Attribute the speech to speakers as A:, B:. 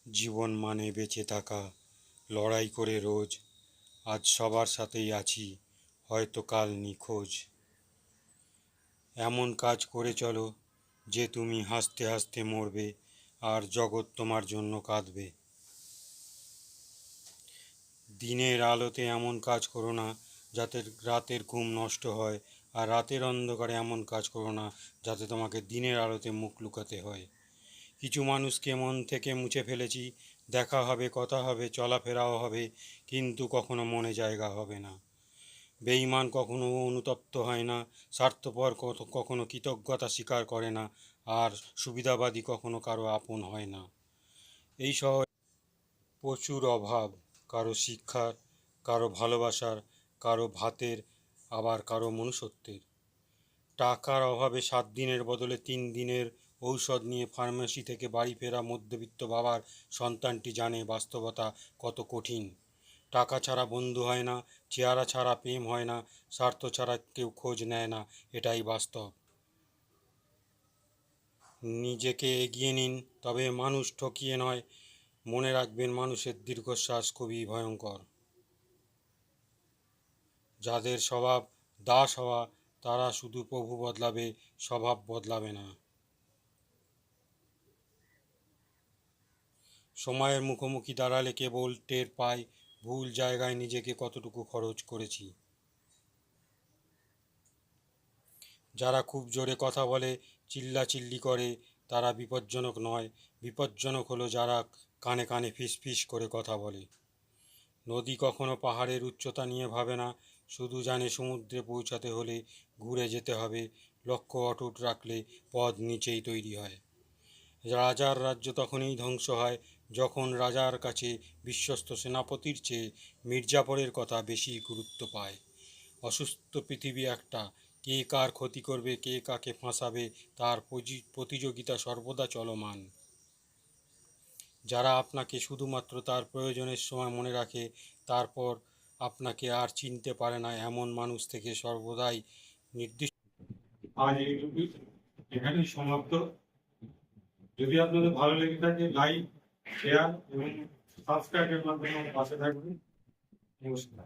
A: জীবন মানে বেঁচে থাকা, লড়াই করে রোজ। আজ সবার সাথেই আছি, হয়তো কাল নিখোঁজ। এমন কাজ করে চলো যে তুমি হাসতে হাসতে মরবে, আর জগৎ তোমার জন্য কাঁদবে। দিনের আলোতে এমন কাজ করো না যাতে রাতের ঘুম নষ্ট হয়, আর রাতের অন্ধকারে এমন কাজ করো না যাতে তোমাকে দিনের আলোতে মুখ লুকাতে হয়। কিছু মানুষকে মন থেকে মুছে ফেলেছি, দেখা হবে, কথা হবে, চলাফেরাও হবে, কিন্তু কখনো মনে জায়গা হবে না। বেঈমান কখনো অনুতপ্ত হয় না, স্বার্থপর কখনো কৃতজ্ঞতা স্বীকার করে না, আর সুবিধাবাদী কখনো কারো আপন হয় না। এই শহরে প্রচুর অভাব, কারো শিক্ষার, কারো ভালোবাসার, কারো ভাতের, আবার কারো মনুষ্যত্বের। টাকার অভাবে 7 দিনের বদলে 3 দিনের ঔষধ নিয়ে ফার্মেসি থেকে বাড়ি ফেরা মধ্যবিত্ত বাবার সন্তানটি জানে বাস্তবতা কত কঠিন। টাকা ছাড়া বন্ধু হয় না, চেহারা ছাড়া প্রেম হয় না, স্বার্থ ছাড়া কেউ খোঁজ নেয় না, এটাই বাস্তব। নিজেকে এগিয়ে নিন, তবে মানুষ ঠকিয়ে নয়। মনে রাখবেন, মানুষের দীর্ঘশ্বাস খুবই ভয়ঙ্কর। যাদের স্বভাব দাস হওয়া, তারা শুধু প্রভু বদলাবে, স্বভাব বদলাবে না। সময়ের মুখোমুখি দাঁড়ালে কেবল টের পাই ভুল জায়গায় নিজেকে কতটুকু খরচ করেছি। যারা খুব জোরে কথা বলে, চিল্লাচিল্লি করে, তারা বিপজ্জনক নয়। বিপজ্জনক হলো যারা কানে কানে ফিসফিস করে কথা বলে। নদী কখনো পাহাড়ের উচ্চতা নিয়ে ভাবে না, শুধু জানে সমুদ্রে পৌঁছাতে হলে ঘুরে যেতে হবে। লক্ষ্য অটুট রাখলে পথ নিচেই তৈরি হয়। রাজার রাজ্য তখনই ধ্বংস হয় যখন রাজার কাছে বিশ্বস্ত সেনাপতির চেয়ে মির্জাফরের কথা বেশি গুরুত্ব পায়। অসুস্থ পৃথিবী একটা, কে কার ক্ষতি করবে, কে কাকে ফাঁসাবে, তার প্রতিযোগিতা সর্বদা চলমান। যারা আপনাকে শুধুমাত্র তার প্রয়োজনের সময় মনে রাখে, তারপর আপনাকে আর চিনতে পারে না, এমন মানুষ থেকে সর্বদাই নির্দিষ্ট। আজ এইটুকুই, এখানেই সমাপ্ত। যদি আপনাদের ভালো লেগে থাকে, লাইক, শেয়ার এবং সাবস্ক্রাইবের মাধ্যমে আমার পাশে থাকবেন। নমস্কার।